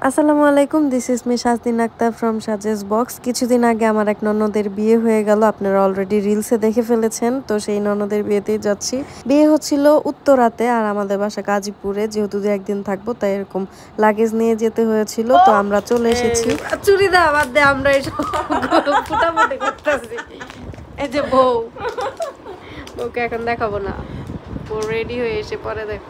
আসসালামু আলাইকুম, this is me Shajdin Akhtar from সাজেস বক্স। কিছুদিন আগে আমার এক ননদের বিয়ে হয়ে গেল, আপনারা অলরেডি রিলসে দেখে ফেলেছেন। তো সেই ননদের বিয়েতেই যাচ্ছি। বিয়ে হচ্ছিল উত্তরাতে আর আমাদের বাসা গাজীপুরে, যেহেতু 2-1 দিন থাকবো তাই এরকম লাগেজ নিয়ে যেতে হয়েছিল। তো আমরা চলে এসেছি। চুরি দা বাদ দে, আমরা এসব ফুটাফুটি করতেছি। এই যে বউকে এখন দেখাবো না, বউ রেডি হয়ে এসে পরে দেখো।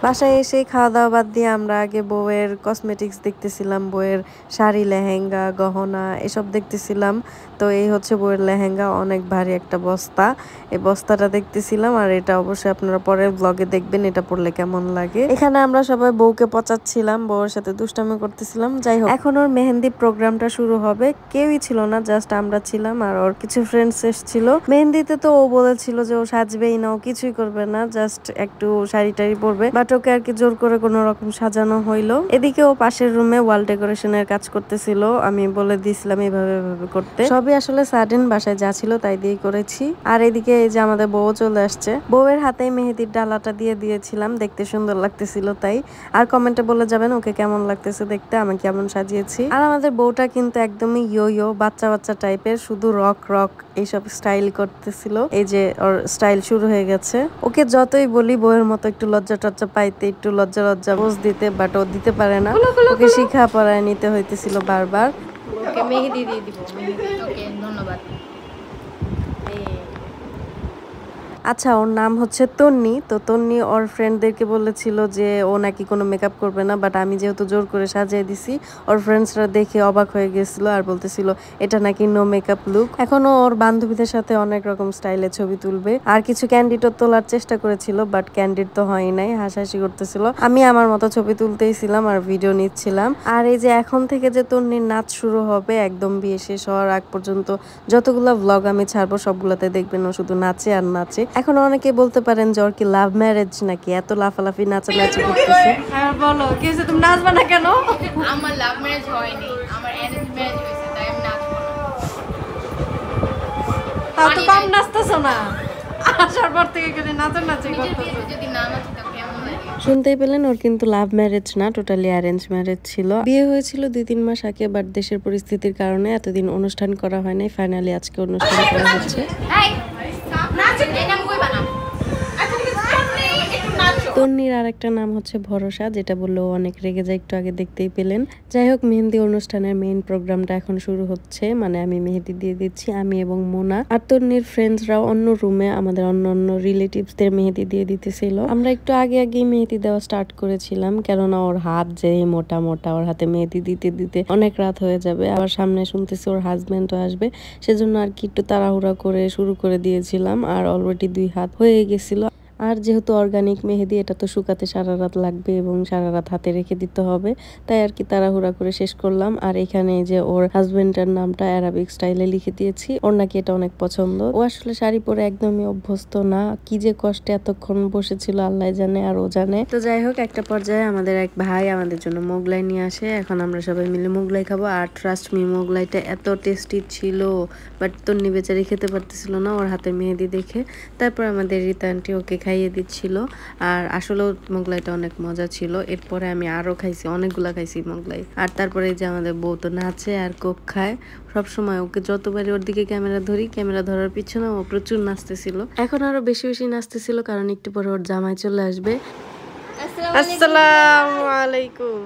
বাসায় এসে খাওয়া দাওয়া বাদ দিয়ে আমরা আগে বউয়ের কসমেটিক্স দেখতেছিলাম, বউয়ের শাড়ি, লেহেঙ্গা, গহনা এসব দেখতেছিলাম। তো এই হচ্ছে বউয়ের লেহেঙ্গা, অনেক ভারী একটা বস্তা। এই বস্তাটা দেখতেছিলাম, আর এটা অবশ্যই আপনারা পরের ব্লগে দেখবেন এটা পড়লে কেমন লাগে। এখানে আমরা সবাই বউকে পচাচ্ছিলাম, বউয়ের সাথে দুষ্টামি করতেছিলাম। যাই হোক, এখন ওর মেহেন্দি প্রোগ্রামটা শুরু হবে। কেউই ছিল না, জাস্ট আমরা ছিলাম আর ওর কিছু ফ্রেন্ডস এসেছিল। মেহেন্দিতে তো ও বলেছিল যে ও সাজবেই না, ও কিছুই করবে না, জাস্ট একটু শাড়ি টাড়ি পরবে। বাট ওকে আর কি জোর করে কোনো রকম সাজানো হইলো। এদিকে ও পাশের রুমে ওয়াল ডেকোরেশনের কাজ করতেছিল। আমি বলে দিয়েছিলাম এভাবে এভাবে করতে। সবই আসলে সাডেন, বাসায় যা ছিল তাই দিয়ে করেছি। আর এদিকে এই যে আমাদের বউ চলে আসছে, বউয়ের হাতে মেহেদির ডালাটা দিয়ে দিয়েছিলাম, দেখতে সুন্দর লাগতেছিল তাই। আর কমেন্টে বলে যাবেন ওকে কেমন লাগতেছে দেখতে, আমি কেমন সাজিয়েছি। আর আমাদের বউটা কিন্তু একদমই ইয়ো বাচ্চা বাচ্চা টাইপের, শুধু রক রক এইসব স্টাইল করতেছিল। এই যে ওর স্টাইল শুরু হয়ে গেছে। ওকে যতই বলি বউয়ের মতো একটু লজ্জা টজ্জা পাইতে, একটু লজ্জা লজ্জা পোজ দিতে, বাট ও দিতে পারে না। ওকে শিখা পড়ায় নিতে হইতেছিল বারবার। ওকে মেহেদি দিয়ে দিব। ওকে, ধন্যবাদ। আচ্ছা, ওর নাম হচ্ছে তন্নি। তো তন্নি ওর ফ্রেন্ডদেরকে বলেছিল যে ও নাকি কোনো মেকআপ করবে না, বাট আমি যেহেতু জোর করে সাজিয়ে দিছি, ওর ফ্রেন্ডসরা দেখে অবাক হয়ে গেছিল আর বলতেছিল এটা নাকি নো মেকআপ লুক। এখনো ওর বান্ধবীদের সাথে অনেক রকম স্টাইলে ছবি তুলবে। আর কিছু ক্যান্ডিডও তোলার চেষ্টা করেছিল, বাট ক্যান্ডিড তো হয় নাই, হাসাহাসি করতেছিল। আমি আমার মতো ছবি তুলতেই ছিলাম আর ভিডিও নিচ্ছিলাম। আর এই যে এখন থেকে যে তন্নির নাচ শুরু হবে, একদম বিয়ে শেষ হওয়ার আগ পর্যন্ত যতগুলো ভ্লগ আমি ছাড়বো সবগুলোতে দেখবেন ও শুধু নাচে আর নাচে। এখন অনেকে বলতে পারেন যে ওর কি লাভ ম্যারেজ নাকি, এত লাফালাফি নাচানাচি করতেছে। আর বলো কি হয়েছে, তুমি নাচবা না কেন? আমার লাভ ম্যারেজ হয়নি, আমার অ্যারেঞ্জ ম্যারেজ হয়েছে, তাই আমি নাচবো না। তাও তো কম নাচতেছো না, আসার পর থেকে গেলে নাচানাচি করতেছো। যদি না নাচি তো কেমন লাগে? শুনতেই পেলেন, ওর কিন্তু লাভ ম্যারেজ না, টোটালি অ্যারেঞ্জ ম্যারেজ ছিল। বিয়ে হয়েছিল 2-3 মাস আগে, বাট দেশের পরিস্থিতির কারণে এতদিন অনুষ্ঠান করা হয় নাই। ফাইনালি আজকে অনুষ্ঠান করা হচ্ছে। তন্নির আর একটা নাম হচ্ছে ভরসা, যেটা বললেও অনেক রেগে যায়, একটু আগে দেখতেই পেলেন। যাই হোক, মেহেন্দি অনুষ্ঠানের মেইন প্রোগ্রামটা এখন শুরু হচ্ছে, মানে আমি মেহেদি দিয়ে দিচ্ছি, আমি এবং মোনা। আর তন্নির ফ্রেন্ডসরাও অন্য রুমে আমাদের অন্য অন্য রিলেটিভসদের মেহেদি দিয়ে দিতেছিল। আমরা একটু আগে আগেই মেহেদি দেওয়া স্টার্ট করেছিলাম, কেননা ওর হাত যে মোটা মোটা, ওর হাতে মেহেদি দিতে দিতে অনেক রাত হয়ে যাবে। আবার সামনে শুনতেছি ওর হাজবেন্ডও আসবে, সেজন্য আর কি একটু তাড়াহুড়া করে শুরু করে দিয়েছিলাম। আর অলরেডি 2 হাত হয়ে গেছিল। আর যেহেতু অর্গানিক মেহেদি, এটা তো শুকাতে সারা রাত লাগবে এবং সারা রাত হাতে রেখে দিতে হবে, তাই আর কি তাড়াহুড়া করে শেষ করলাম। আর এখানে যে ওর হাজবেন্ডের নামটা অ্যারাবিক স্টাইলে লিখে দিয়েছি, ওর নাকি এটা অনেক পছন্দ। ও আসলে শাড়ি পরে একদমই অভ্যস্ত না, কি যে কষ্টে এতক্ষণ বসেছিল আল্লাহ জানে আর ও জানে। তো যাই হোক, একটা পর্যায়ে আমাদের এক ভাই আমাদের জন্য মোগলাই নিয়ে আসে, এখন আমরা সবাই মিলে মোগলাই খাবো। আর ট্রাস্ট মি, মোগলাইটা এত টেস্টি ছিল, বাট তন্নি বেচারি খেতে পারতেছিল না ওর হাতে মেহেদি দেখে। তারপর আমাদের রীতা আন্টি ওকে খাইয়ে দিচ্ছিল। আর আসলেও মোগলাইটা অনেক মজা ছিল। এরপরে আমি আরো খাইছি, অনেকগুলা খাইছি মোগলাই। আর তারপরে যে আমাদের বউ তো নাচে আর কোক খায় সবসময়। ওকে যতবারই ওর দিকে ক্যামেরা ধরি, ক্যামেরা ধরার পিছনে ও প্রচুর নাচতেছিল। এখন আরো বেশি বেশি নাচতেছিল, কারণ একটু পরে ওর জামাই চলে আসবে। আসসালামু আলাইকুম।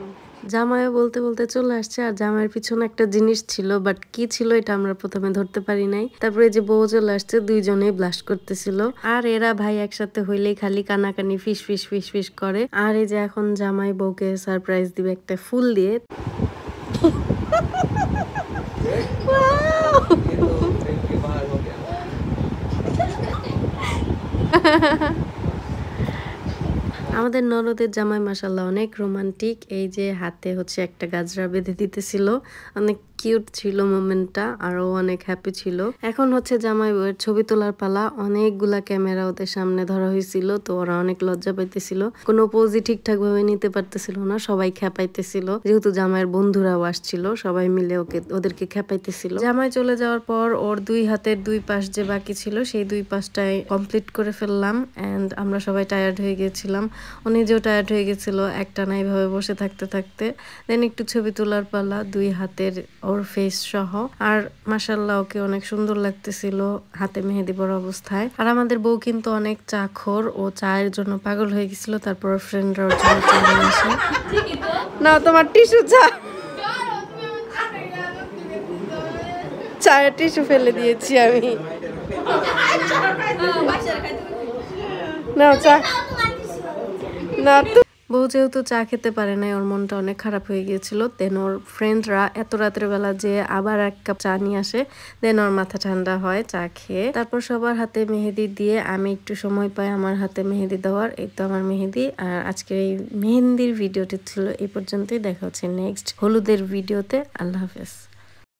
জামাইও বলতে বলতে চলে আসছে, আর জামাইয়ের পিছনে একটা জিনিস ছিল, বাট কি ছিল এটা আমরা প্রথমে ধরতে পারি নাই। তারপরে যে বউ চলে আসছে, দুইজনেই ব্লাস্ট করতেছিল। আর এরা ভাই একসাথে হইলেই খালি কানাকানি ফিস ফিস ফিস ফিস করে। আর এই যে এখন জামাই বউকে সারপ্রাইজ দিবে একটা ফুল দিয়ে। আমাদের ননদের জামাই মাশাআল্লাহ অনেক রোমান্টিক। এই যে হাতে হচ্ছে একটা গাজরা বেঁধে দিতেছিল, অনেক কিউট ছিল মোমেন্টটা, আর ও অনেক হ্যাপি ছিল। এখন হচ্ছে জামাই বউয়ের ছবি তোলার পালা। অনেকগুলা ক্যামেরা ওদের সামনে ধরা হয়েছিল, তো ওরা অনেক লজ্জা পাইতেছিল, কোনো পোজই ঠিকঠাক ভাবে নিতে পারতেছিল না, সবাই খেপাইতেছিল। যেহেতু জামাইয়ের বন্ধুরাও আসছিল, সবাই মিলে ওদেরকে খেপাইতেছিল। জামাই চলে যাওয়ার পর ওর দুই হাতের দুই পাশ যে বাকি ছিল সেই দুই পাশটাই কমপ্লিট করে ফেললাম। এন্ড আমরা সবাই টায়ার্ড হয়ে গেছিলাম, ও নিজেও টায়ার্ড হয়ে গেছিল একটানা এইভাবে বসে থাকতে থাকতে। দেন একটু ছবি তোলার পালা, দুই হাতের ওর ফেস সহ। আর মাশাআল্লাহ ওকে অনেক সুন্দর লাগতেছিল হাতে মেহেদি পরা অবস্থায়। আর আমাদের বউ কিন্তু অনেক চাখর, ও চায়ের জন্য পাগল হয়ে গেছিল। তারপর ফ্রেন্ডরা ওর জন্য চা নিয়ে আসে। না তোমার টিস্যু, চায়ের টিস্যু ফেলে দিয়েছি আমি। না চা না তো। বউ যেহেতু চা খেতে পারে নাই, ওর মনটা অনেক খারাপ হয়ে গিয়েছিল। দেন ওর ফ্রেন্ডরা এত রাতের বেলা যে আবার এক কাপ চা নিয়ে আসে, দেন ওর মাথা ঠান্ডা হয় চা খেয়ে। তারপর সবার হাতে মেহেদি দিয়ে আমি একটু সময় পাই আমার হাতে মেহেদি দেওয়ার। এই তো আমার মেহেদি। আর আজকের এই মেহেন্দির ভিডিওটি ছিল এই পর্যন্তই। দেখা হচ্ছে নেক্সট হলুদের ভিডিওতে। আল্লাহ হাফেজ।